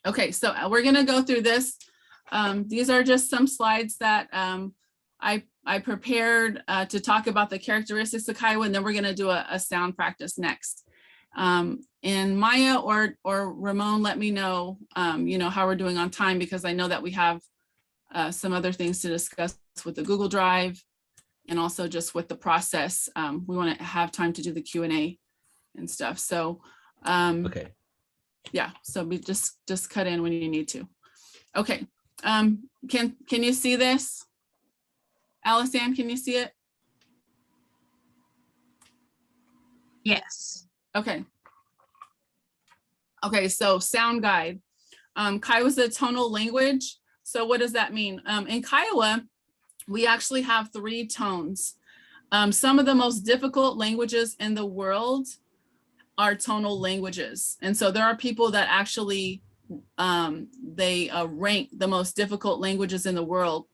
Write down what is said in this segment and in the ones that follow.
Okay, so we're gonna go through this. These are just some slides that I prepared to talk about the characteristics of Kiowa, and then we're gonna do a sound practice next. And Maya or Ramon, let me know, how we're doing on time, because I know that we have some other things to discuss with the Google Drive and also just with the process. We want to have time to do the Q&A and stuff. So Okay. yeah, so we just cut in when you need to. Okay, can you see this? Alice-Ann, can you see it? Yes. Okay. Okay, so sound guide. Kiowa is a tonal language. So what does that mean? In Kiowa, we actually have 3 tones. Some of the most difficult languages in the world are tonal languages. And so there are people that actually, they rank the most difficult languages in the world.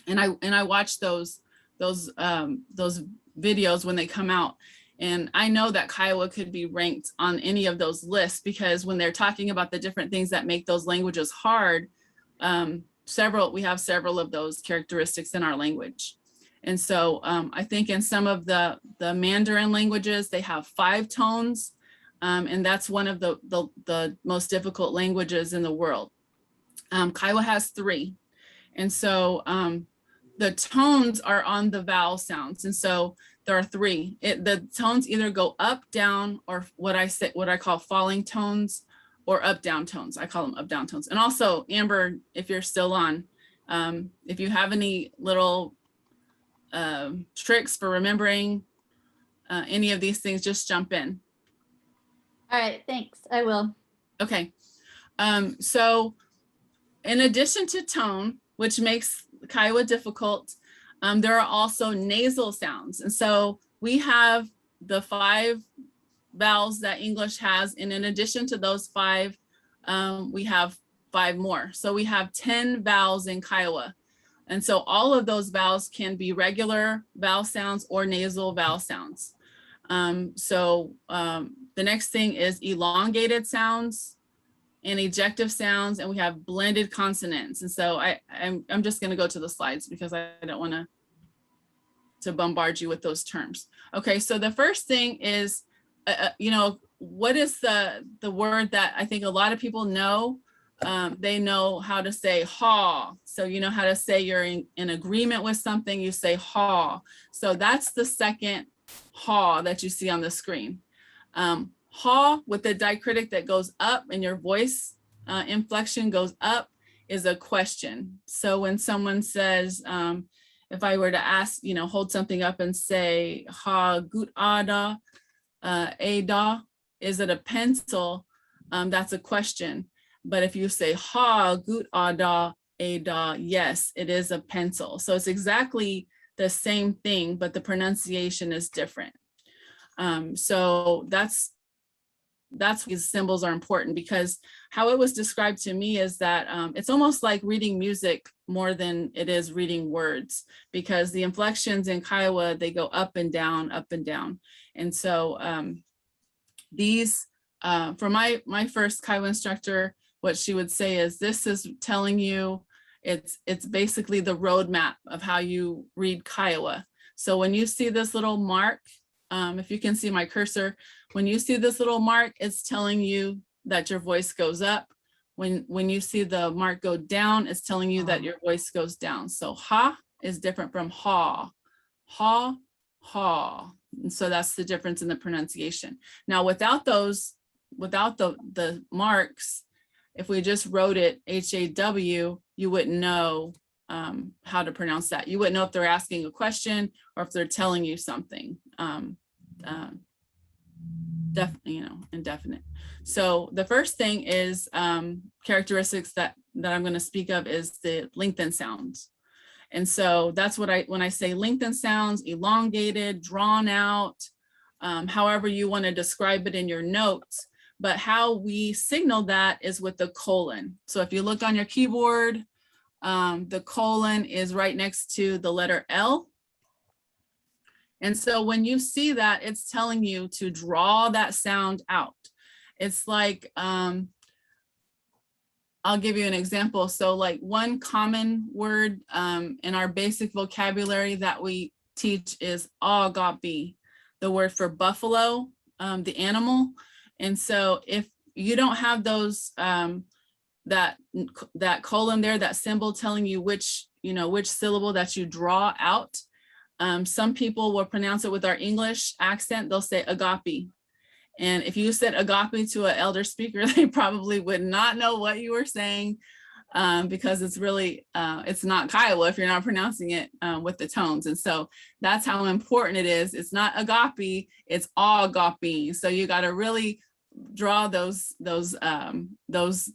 And I watch those videos when they come out. And I know that Kiowa could be ranked on any of those lists, because when they're talking about the different things that make those languages hard, we have several of those characteristics in our language. And so I think in some of the Mandarin languages, they have 5 tones. And that's one of the most difficult languages in the world. Kiowa has 3. And so the tones are on the vowel sounds. And so there are 3. The tones either go up, down, or what I call falling tones, or up, down tones. I call them up, down tones. And also, Amber, if you're still on, if you have any little tricks for remembering any of these things, just jump in. All right, thanks. I will. Okay. So in addition to tone, which makes Kiowa difficult, there are also nasal sounds. And so we have the 5 vowels that English has. And in addition to those 5, we have 5 more. So we have 10 vowels in Kiowa. And so all of those vowels can be regular vowel sounds or nasal vowel sounds. The next thing is elongated sounds and ejective sounds, and we have blended consonants. And so I'm just going to go to the slides because I don't want to bombard you with those terms. Okay, so the first thing is, what is the word that I think a lot of people know? They know how to say haw. So you know how to say you're in agreement with something, you say haw. So that's the second haw that you see on the screen. Haw with the diacritic that goes up and your voice inflection goes up is a question. So when someone says, if I were to ask, hold something up and say, ha gut ada, ada, is it a pencil? That's a question. But if you say ha gut ada, ada, yes, it is a pencil. So it's exactly the same thing, but the pronunciation is different. So that's these symbols are important, because how it was described to me is that it's almost like reading music more than it is reading words, because the inflections in Kiowa, they go up and down, up and down. And so these, for my first Kiowa instructor, what she would say is, this is telling you, it's basically the roadmap of how you read Kiowa. So when you see this little mark, if you can see my cursor, when you see this little mark, it's telling you that your voice goes up. When you see the mark go down, it's telling you that your voice goes down. So ha is different from haw, haw, haw. And so that's the difference in the pronunciation. Now, without the marks, if we just wrote it H-A-W, you wouldn't know how to pronounce that. You wouldn't know if they're asking a question or if they're telling you something. Definitely, indefinite. So the first thing is characteristics that I'm going to speak of is the lengthened sounds. And so that's what when I say lengthened sounds, elongated, drawn out, however you want to describe it in your notes. But how we signal that is with the colon. So if you look on your keyboard, the colon is right next to the letter L. And so when you see that, it's telling you to draw that sound out. It's like I'll give you an example. So like one common word in our basic vocabulary that we teach is agape, the word for buffalo, the animal. And so if you don't have those, that colon there, that symbol telling you which syllable that you draw out, some people will pronounce it with our English accent. They'll say agape. And if you said agape to an elder speaker, they probably would not know what you were saying, because it's really, it's not Kiowa if you're not pronouncing it with the tones. And so that's how important it is. It's not agape, it's agape. So you got to really draw those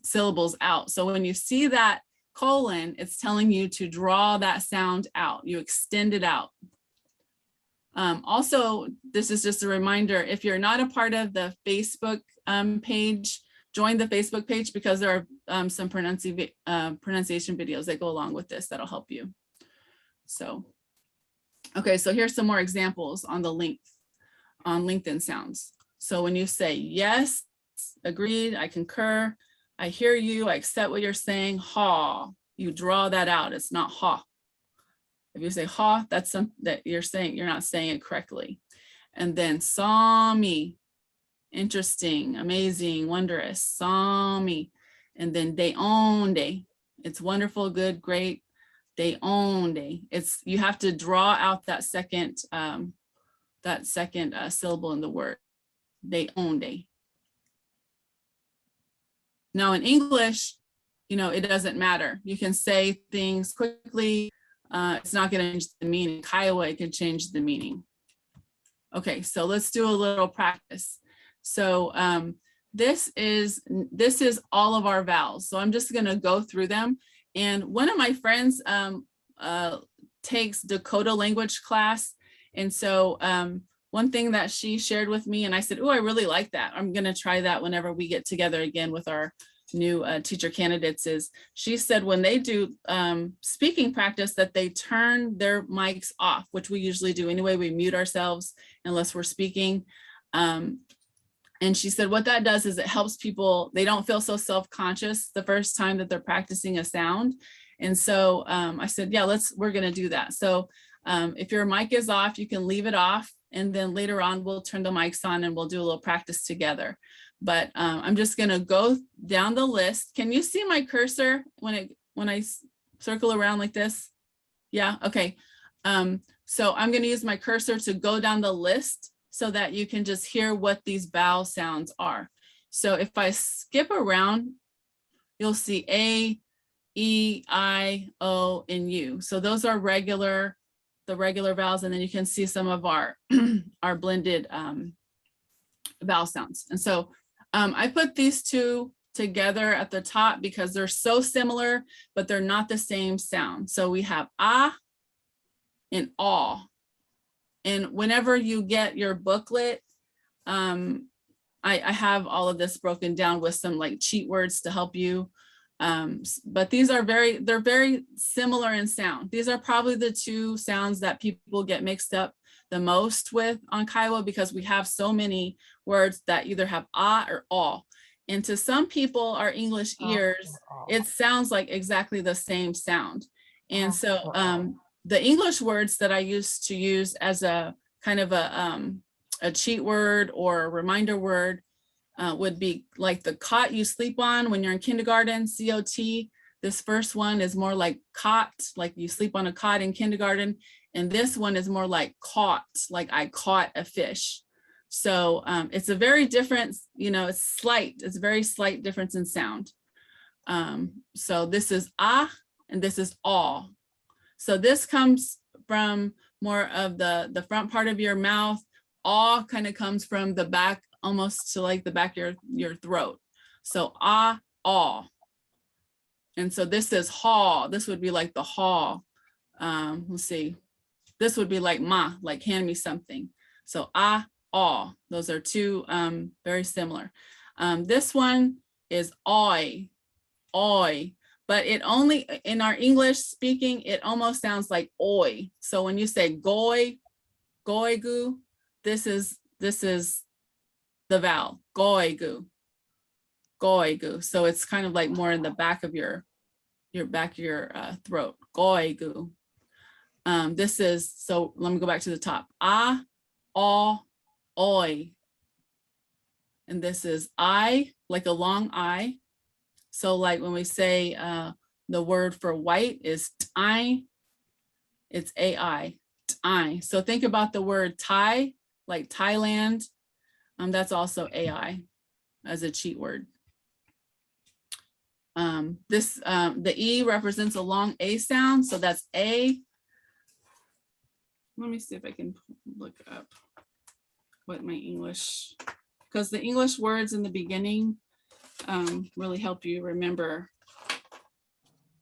syllables out. So when you see that colon, it's telling you to draw that sound out. You extend it out. Also, this is just a reminder, if you're not a part of the Facebook page, join the Facebook page, because there are some pronunciation videos that go along with this that'll help you. So, okay, so here's some more examples on the length, on LinkedIn sounds. So when you say yes, agreed, I concur, I hear you, I accept what you're saying, ha, you draw that out. It's not ha. If you say ha, that's something that you're saying, you're not saying it correctly. And then saw me, interesting, amazing, wondrous, saw me. And then de onde, it's wonderful, good, great, de onde. It's, you have to draw out that second syllable in the word, de onde. Now in English, it doesn't matter. You can say things quickly. It's not going to change the meaning. Kiowa, it can change the meaning. Okay, so let's do a little practice. So this is all of our vowels. So I'm just going to go through them. And one of my friends takes Dakota language class. And so one thing that she shared with me, and I said, oh, I really like that. I'm going to try that whenever we get together again with our new teacher candidates, is she said when they do speaking practice that they turn their mics off, which we usually do anyway. We mute ourselves unless we're speaking. And she said what that does is it helps people, they don't feel so self-conscious the first time that they're practicing a sound. And so I said, yeah, we're going to do that. So if your mic is off, you can leave it off. And then later on, we'll turn the mics on and we'll do a little practice together. But I'm just going to go down the list. Can you see my cursor when I circle around like this? Yeah, okay. So I'm going to use my cursor to go down the list so that you can just hear what these vowel sounds are. So if I skip around, you'll see A, E, I, O, and U. So those are the regular vowels, and then you can see some of our blended vowel sounds. And so I put these two together at the top because they're so similar, but they're not the same sound. So we have ah and aw. And whenever you get your booklet, I have all of this broken down with some like cheat words to help you. But these are they're very similar in sound. These are probably the two sounds that people get mixed up the most with on Kiowa, because we have so many words that either have ah or aw. And to some people, our English ears, it sounds like exactly the same sound. And so the English words that I used to use as a kind of a cheat word or a reminder word would be like the cot you sleep on when you're in kindergarten, C-O-T. This first one is more like cot, like you sleep on a cot in kindergarten. And this one is more like caught, like I caught a fish. So it's a very different, it's a very slight difference in sound. So this is ah, and this is aw. So this comes from more of the front part of your mouth. Aw kind of comes from the back, almost to like the back of your throat. So ah, aw. And so this is haw. This would be like the haw. Let's see. This would be like ma, like hand me something. So ah, aw. Those are two very similar. This one is oi, oi. But it only, in our English speaking, it almost sounds like oi. So when you say goy, goy goo, this is the vowel, goy goo. goigu. So it's kind of like more in the back of your throat. Goigu. This is, so let me go back to the top. Ah, aw, oi. And this is I, like a long I. So like when we say the word for white is t'ai, it's AI, t'ai. So think about the word Thai, like Thailand. That's also AI as a cheat word. The E represents a long A sound. So that's A. Let me see if I can look up what my English, because the English words in the beginning really help you remember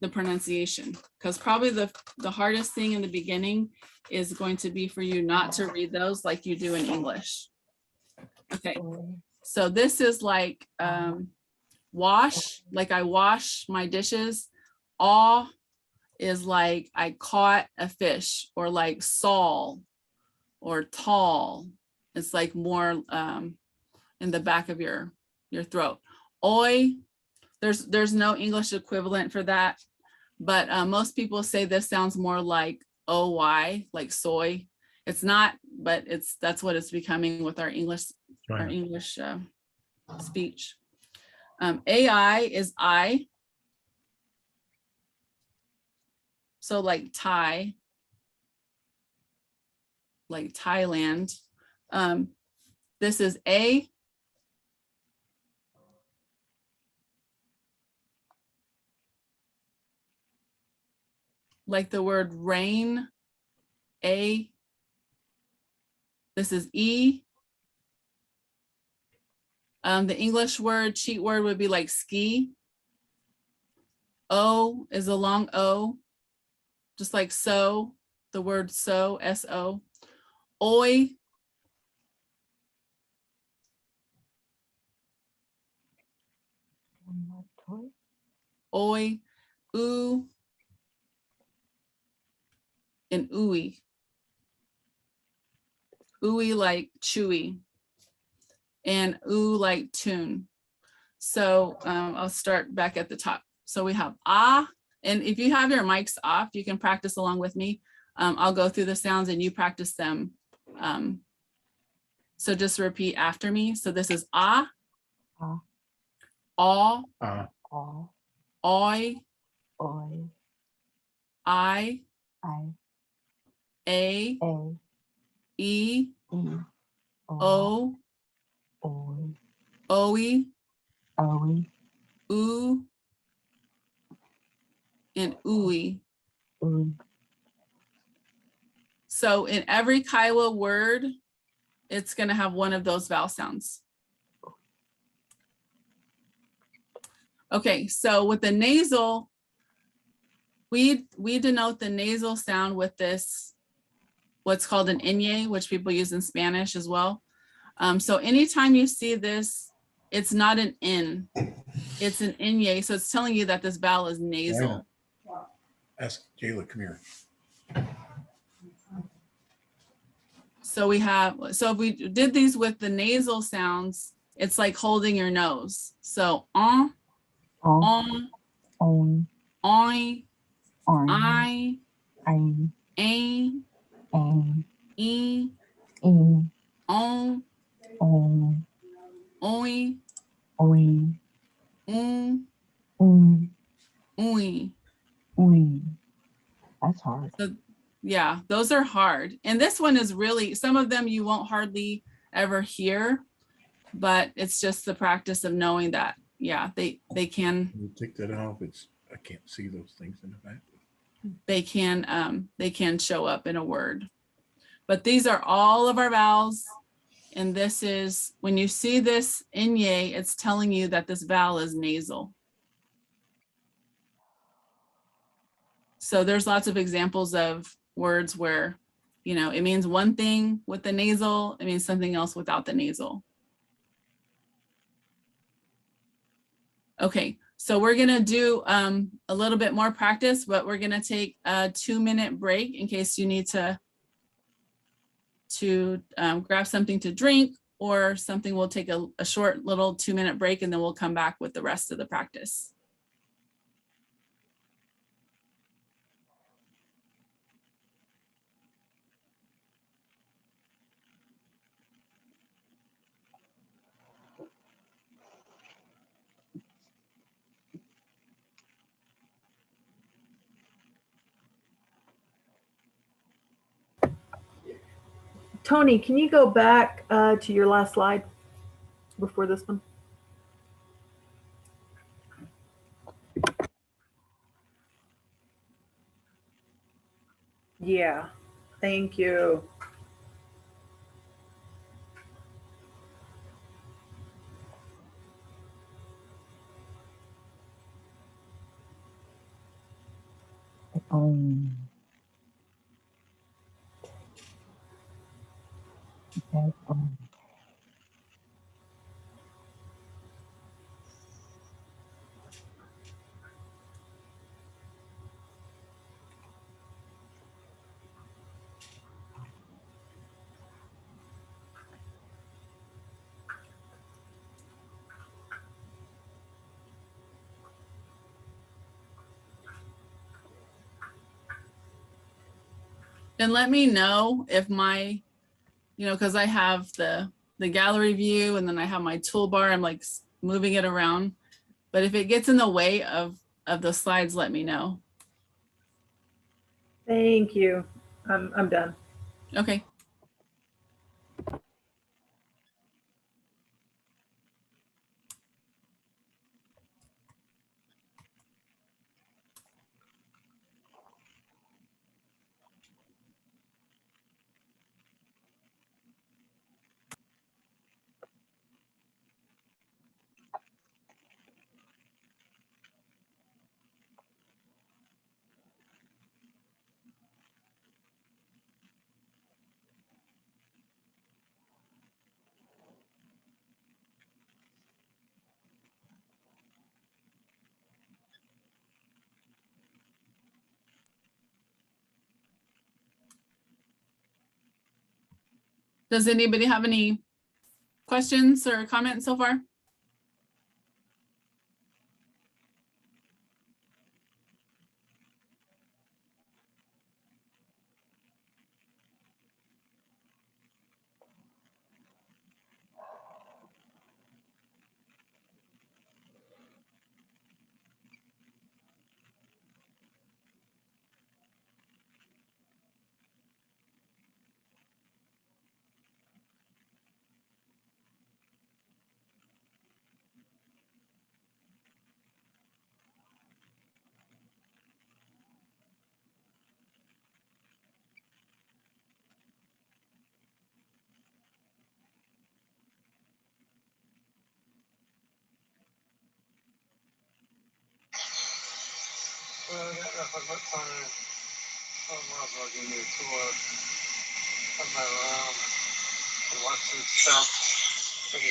the pronunciation, because probably the hardest thing in the beginning is going to be for you not to read those like you do in English. Okay, so this is like wash, like I wash my dishes. Aw is like I caught a fish, or like Saul or tall. It's like more in the back of your throat. Oi, there's no English equivalent for that, but most people say this sounds more like OY, like soy. It's not, but that's what it's becoming with our English speech. AI is I. So like Thai, like Thailand. This is A. Like the word rain, A. This is E. The English word, cheat word would be like ski. O is a long O, just like so, the word so, S-O. Oi. Oi, oo, and ooey. Ooey like chewy, and oo like tune. So I'll start back at the top. So we have ah, and if you have your mics off, you can practice along with me. I'll go through the sounds and you practice them. So just repeat after me. So this is ah, aw, oi, I, a, e, o, oe, oo, and ooey. So in every Kiowa word, it's going to have one of those vowel sounds. Okay, so with the nasal, we denote the nasal sound with this, what's called an ñ, which people use in Spanish as well. So anytime you see this, it's not an N, it's an ñ. So it's telling you that this vowel is nasal. Ask Jayla, come here. So if we did these with the nasal sounds, it's like holding your nose. So on, oi, I, a, e, on, oi, ui. That's hard. So yeah, those are hard. And this one is really, some of them you won't hardly ever hear, but it's just the practice of knowing that, yeah, they can. You take that off. I can't see those things in the back. They can show up in a word. But these are all of our vowels. And this is, when you see this ñ, it's telling you that this vowel is nasal. So there's lots of examples of words where, it means one thing with the nasal, it means something else without the nasal. Okay, so we're gonna do a little bit more practice, but we're gonna take a 2-minute break in case you need to grab something to drink or something, we'll take a short little 2-minute break and then we'll come back with the rest of the practice. Tony, can you go back to your last slide before this one? Yeah, thank you. Um, okay, And let me know if my, because I have the gallery view and then I have my toolbar, I'm like moving it around. But if it gets in the way of the slides, let me know. Thank you. I'm done. Okay. Does anybody have any questions or comments so far? Well, I got nothing but time. I might as well give you a tour of my room and watch some stuff. And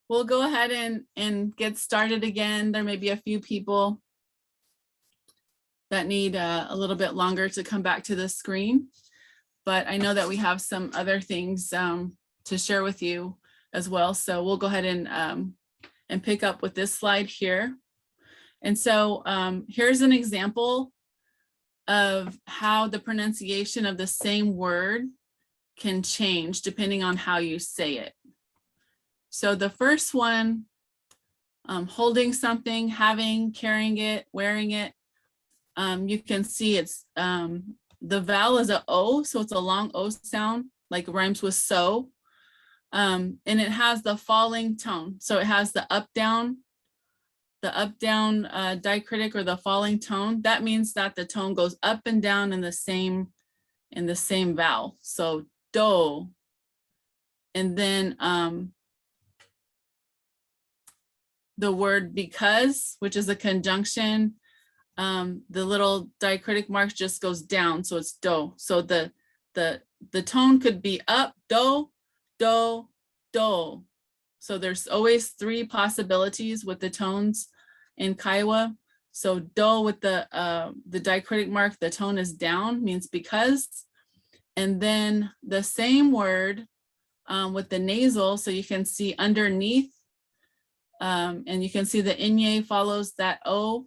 we'll go ahead and get started again. There may be a few people that need a little bit longer to come back to the screen, but I know that we have some other things to share with you as well. So we'll go ahead and pick up with this slide here. And so here's an example of how the pronunciation of the same word can change depending on how you say it. So the first one, holding something, having, carrying it, wearing it, you can see it's the vowel is a O, so it's a long O sound, like rhymes with so. And it has the falling tone. So it has the up down diacritic or the falling tone. That means that the tone goes up and down in the same vowel. So do. And then the word because, which is a conjunction, the little diacritic mark just goes down, so it's do. So the tone could be up, do, do, do. So there's always three possibilities with the tones in Kiowa. So do with the diacritic mark, the tone is down, means because. And then the same word with the nasal, so you can see underneath, and you can see the inye follows that O.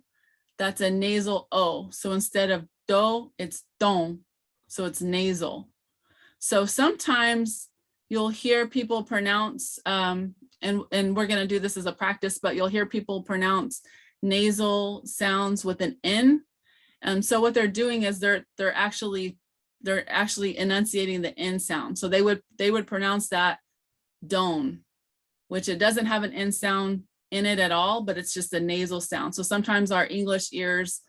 That's a nasal O. So instead of do, it's don. So it's nasal. So sometimes you'll hear people pronounce, and we're going to do this as a practice, but you'll hear people pronounce nasal sounds with an N. And so what they're doing is they're actually enunciating the N sound. So they would pronounce that don, which it doesn't have an N sound in it at all, but it's just a nasal sound. So sometimes our English ears,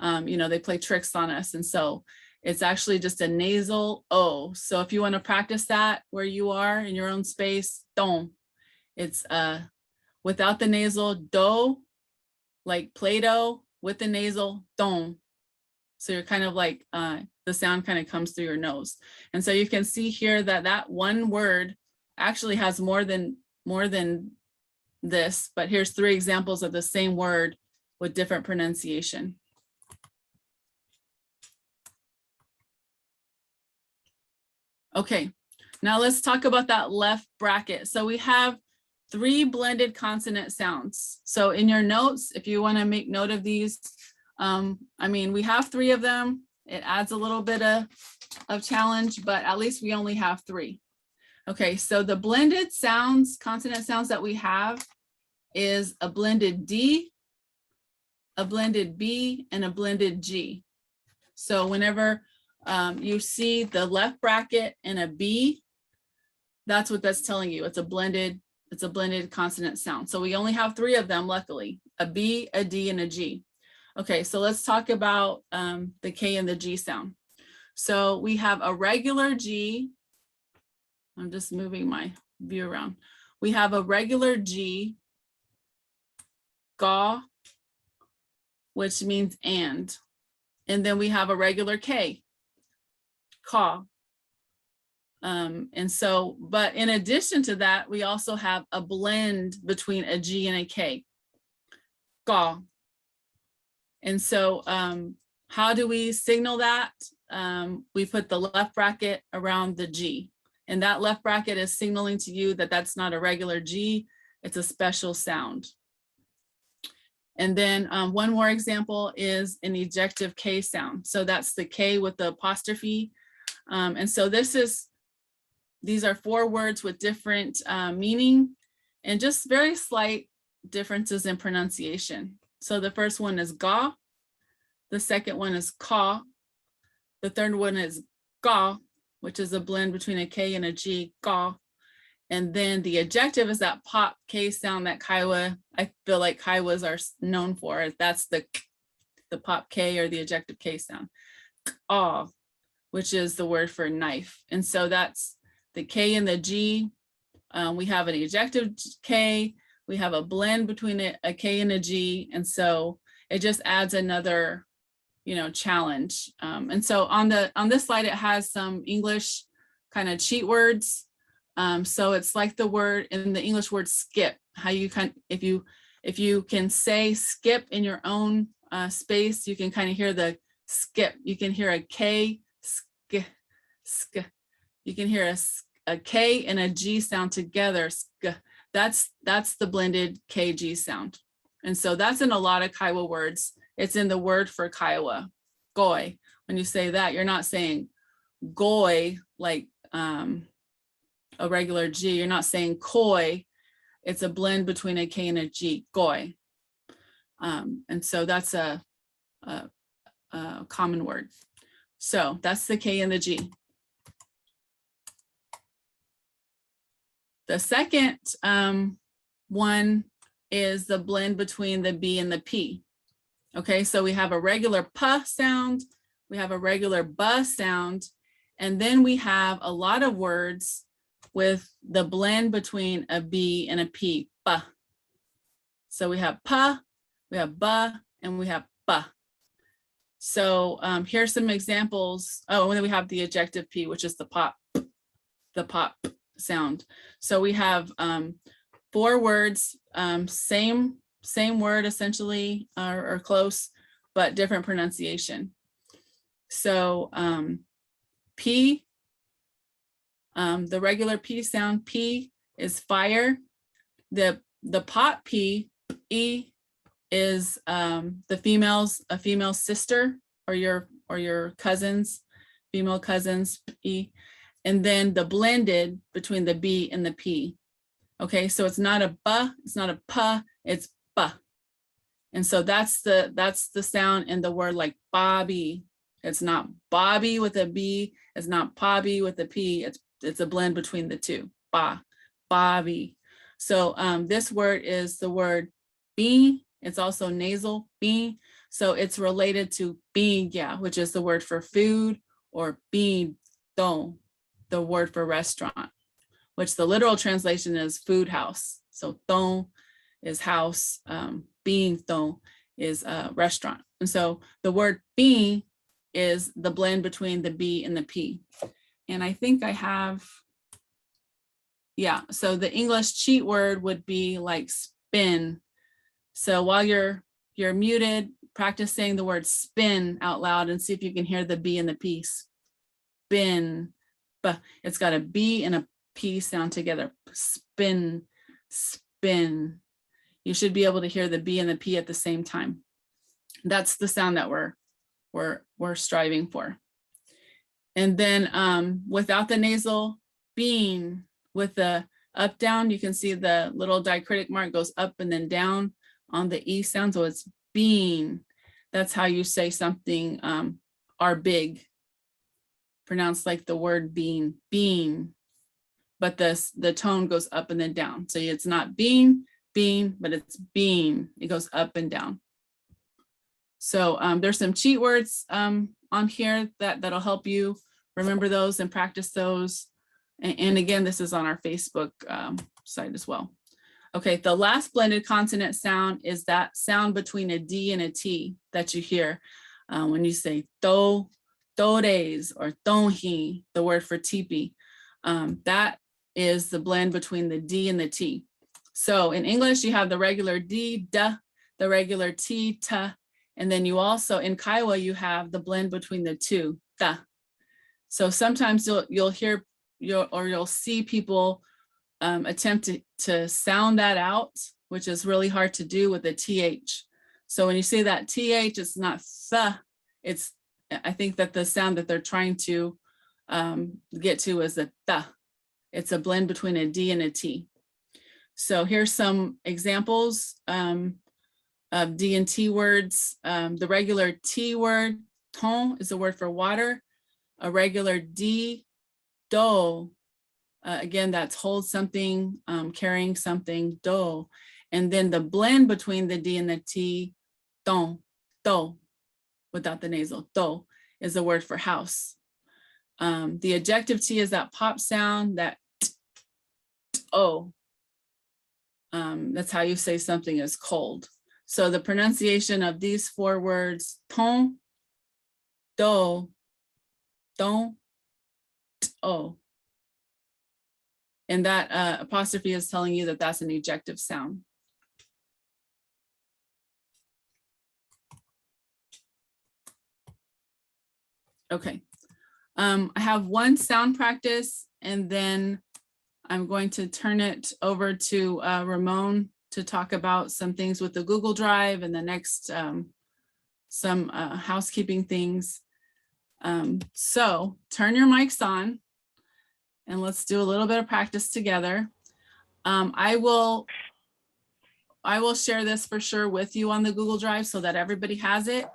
they play tricks on us. And so it's actually just a nasal O. So if you want to practice that where you are in your own space, don. It's without the nasal, do, like Play-Doh, with the nasal, don. So you're kind of like, the sound kind of comes through your nose. And so you can see here that that one word actually has more than this, but here's three examples of the same word with different pronunciation. Okay, now let's talk about that left bracket. So we have three blended consonant sounds. So in your notes, if you want to make note of these, we have three of them. It adds a little bit of challenge, but at least we only have three. Okay, so the blended sounds, consonant sounds that we have is a blended D, a blended B, and a blended G. So whenever you see the left bracket and a B, that's what that's telling you. It's a blended consonant sound. So we only have three of them, luckily, a B, a D, and a G. Okay, so let's talk about the K and the G sound. So we have a regular G. I'm just moving my view around. We have a regular G, ga, which means and. And then we have a regular K, ka. And so, but in addition to that, we also have a blend between a G and a K, ga. And so how do we signal that? We put the left bracket around the G, and that left bracket is signaling to you that that's not a regular G, it's a special sound. And then one more example is an ejective K sound. So that's the K with the apostrophe. And so these are four words with different meaning and just very slight differences in pronunciation. So the first one is ga, the second one is ka, the third one is ga, which is a blend between a K and a G, ga. And then the adjective is that pop K sound that Kiowa, I feel like Kiowas are known for. That's the pop K or the adjective K sound, ah, which is the word for knife. And so that's the K and the G. We have an ejective K. We have a blend between a K and a G. And so it just adds another, challenge. And so on this slide, it has some English kind of cheat words. So it's like the word in the English word skip how you if you can say skip in your own space, you can kind of hear the skip. You can hear a K, sk, sk. You can hear a K and a G sound together. Sk. That's the blended KG sound. And so that's in a lot of Kiowa words. It's in the word for Kiowa, goy. When you say that, you're not saying goy like a regular G. You're not saying koi. It's a blend between a K and a G, goy. And so that's a common word. So that's the K and the G. The second one is the blend between the B and the P. Okay, so we have a regular P sound, we have a regular B sound, and then we have a lot of words with the blend between a B and a P, B. So we have P, we have B, and we have B. So here's some examples. Oh, and then we have the adjective P, which is the pop sound. So we have 4 words, same word essentially, or close, but different pronunciation. So P, the regular P sound, P is fire. The pot P, E, is a female sister, or your cousins, female cousins, E. And then the blended between the B and the P. Okay, so it's not a B, it's not a P, it's B. And so that's the sound in the word like Bobby. It's not Bobby with a B, it's not Pobby with a P, it's a blend between the two, ba, Bobby. So this word is the word B. It's also nasal, B. So it's related to binya, which is the word for food, or bin don, the word for restaurant, which the literal translation is food house. So don is house, bin don is restaurant. And so the word bin is the blend between the B and the P. And I think I have, yeah, so the English cheat word would be like spin. So while you're muted, practice saying the word spin out loud and see if you can hear the B and the P. Spin, but it's got a B and a P sound together. Spin, spin. You should be able to hear the B and the P at the same time. That's the sound that we're striving for. And then without the nasal, bean, with the up down, you can see the little diacritic mark goes up and then down on the E sound. So it's bean. That's how you say something are big, pronounced like the word bean, bean. But the tone goes up and then down. So it's not bean, but it's bean. It goes up and down. So there's some cheat words on here that'll help you remember those and practice those. And again, this is on our Facebook site as well. Okay, the last blended consonant sound is that sound between a D and a T that you hear when you say do, dores, or donhi, the word for teepee. That is the blend between the D and the T. So in English, you have the regular D, duh, the regular T, ta, and then you also, in Kiowa, you have the blend between the two, da. So sometimes you'll hear, you'll see people attempt to sound that out, which is really hard to do with the TH. So when you say that TH, it's not th, it's, I think that the sound that they're trying to get to is a th. It's a blend between a D and a T. So here's some examples of D and T words. The regular T word, ton, is a word for water. A regular D, do, again, that's hold something, carrying something, do. And then the blend between the D and the T, don, do, without the nasal, do, is a word for house. The adjective T is that pop sound, that t, o. That's how you say something is cold. So the pronunciation of these 4 words, ton, do, don, t, o. And that apostrophe is telling you that that's an ejective sound. Okay. I have one sound practice, and then I'm going to turn it over to Ramon to talk about some things with the Google Drive, and the next some housekeeping things. So turn your mics on and let's do a little bit of practice together. I will share this for sure with you on the Google Drive so that everybody has it.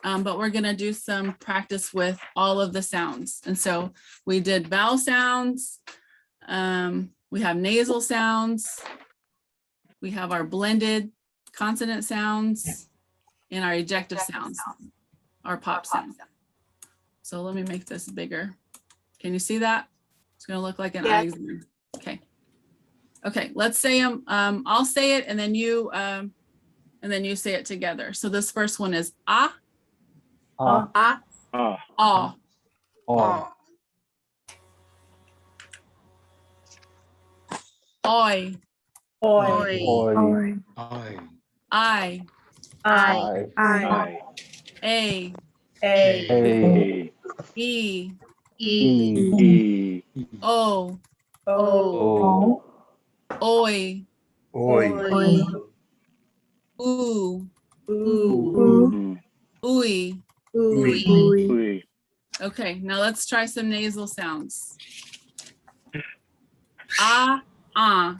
But we're gonna do some practice with all of the sounds. And so we did vowel sounds. We have nasal sounds. We have our blended consonant sounds and our ejective sounds, our pop sounds. So let me make this bigger. Can you see that? It's gonna look like an eye exam. Okay. Okay, let's say them. I'll say it and then you say it together. So this first one is ah, Ah. ah, Oh. oi, Oi. Oi. I, I. a, A. e, E. o, O. oi, Oi. oo, Ooh. ooey. Oi. Okay, now let's try some nasal sounds. Ah, ah,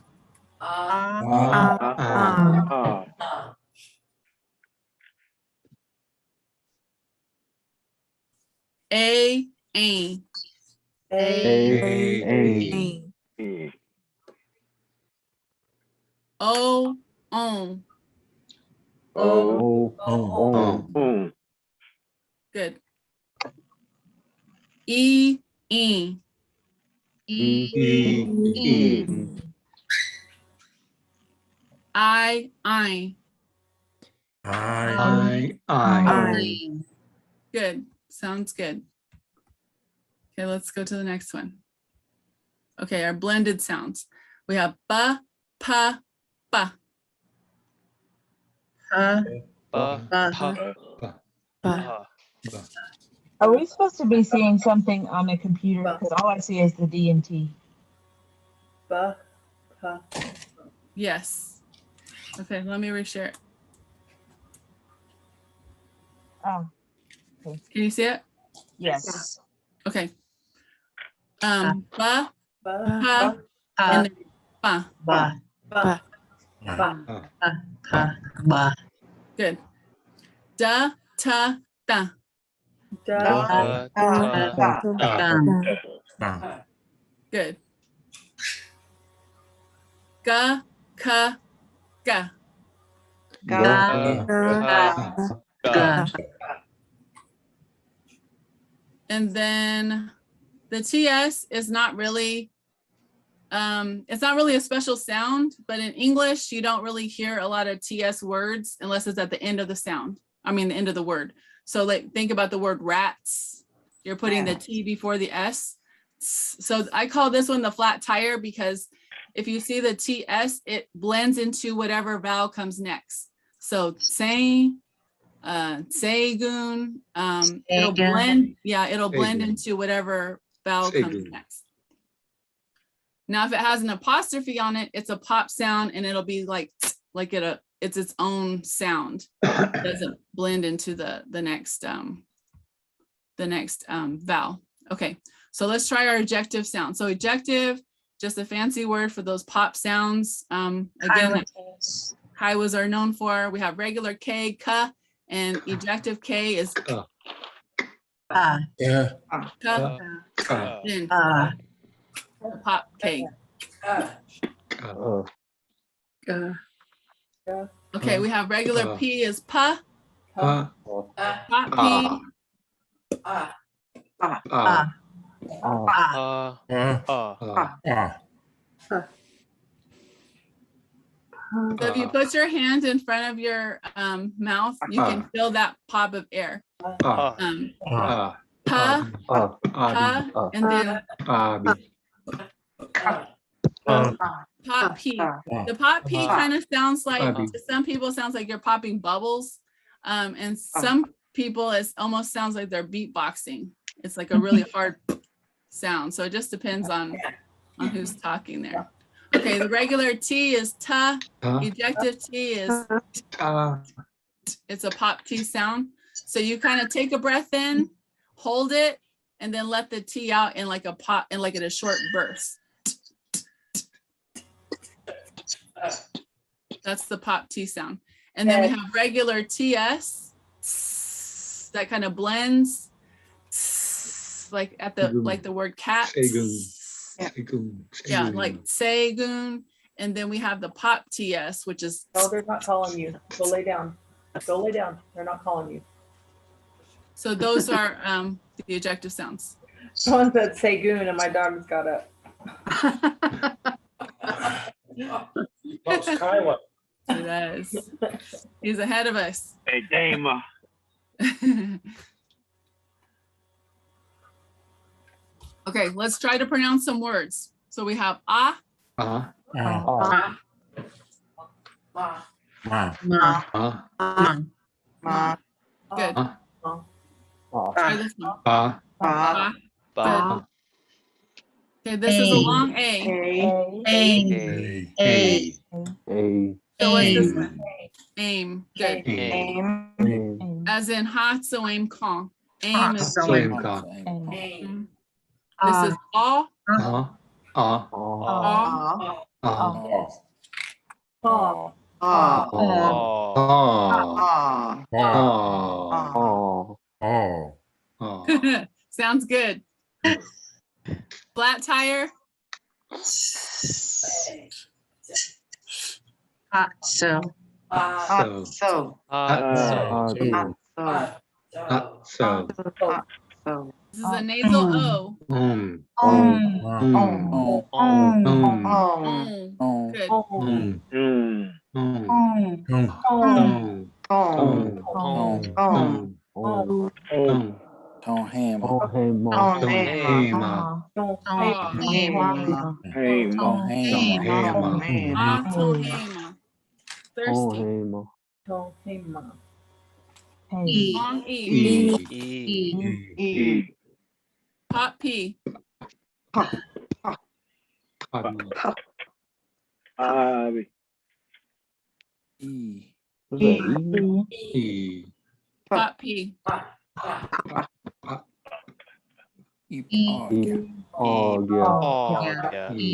a, A. A. o, on. O. Good. E, e, E. I. I. Good. Sounds good. Okay, let's go to the next one. Okay, our blended sounds. We have ba, pa, ba. Are we supposed to be seeing something on the computer? Because all I see is the D and T. Ba. Pa. Yes. Okay, let me reshare it. Oh, Can you see it? yes. Okay. Ba, Ba. pa, and then ba. Ba. Ba. Good. Da, ta, da. Da. Good. Ga, ka, ga. And then the TS is not really, it's not really a special sound, but in English, you don't really hear a lot of TS words unless it's at the end of the sound. I mean, the end of the word. So like, think about the word rats. You're putting the T before the S. So I call this one the flat tire because if you see the TS, it blends into whatever vowel comes next. So say, Segun, it'll blend, it'll blend into whatever vowel comes next. Now, if it has an apostrophe on it, it's a pop sound and it'll be like it's its own sound. It doesn't blend into the next vowel. Okay, so let's try our ejective sound. So ejective, just a fancy word for those pop sounds. Again, Kiowas are known for. We have regular K, ka, and ejective K is ka, Yeah. then pop K. Okay, we have regular P is pa, pop P, So if you put your hand in front of your mouth, you can feel that pop of air. Pa, pa, and then Pop P. The pop P kind of sounds like, Poppy. to some people, it sounds like you're popping bubbles. And some people, it almost sounds like they're beatboxing. It's like a really hard sound. So it just depends on who's talking there. Okay, the regular T is ta. Ejective T is, it's a pop T sound. So you kind of take a breath in, hold it, and then let the T out in like a pop, and like in a short burst. That's the pop T sound. And then we have regular TS that kind of blends, like at the, like the word cat. Yeah, like Segun. And then we have the pop TS, which is, No, they're not calling you. Go lay down. Go lay down. They're not calling you. so those are the ejective sounds. Someone said Segun and my dog got up. That's Kiowa. He does. He's ahead of us. Hey, Dama. Okay, let's try to pronounce some words. So we have ah, good. Try this one. Ah, good. Okay, this is a long A. So what's this one? Aim. Good. As in ha, so aim con. Aim is mhm. This is all. Sounds good. Flat tire. This is a nasal O. Good. Ah, tohema. Thirsty. Long E. Pop P. Pop P. Oh, yeah.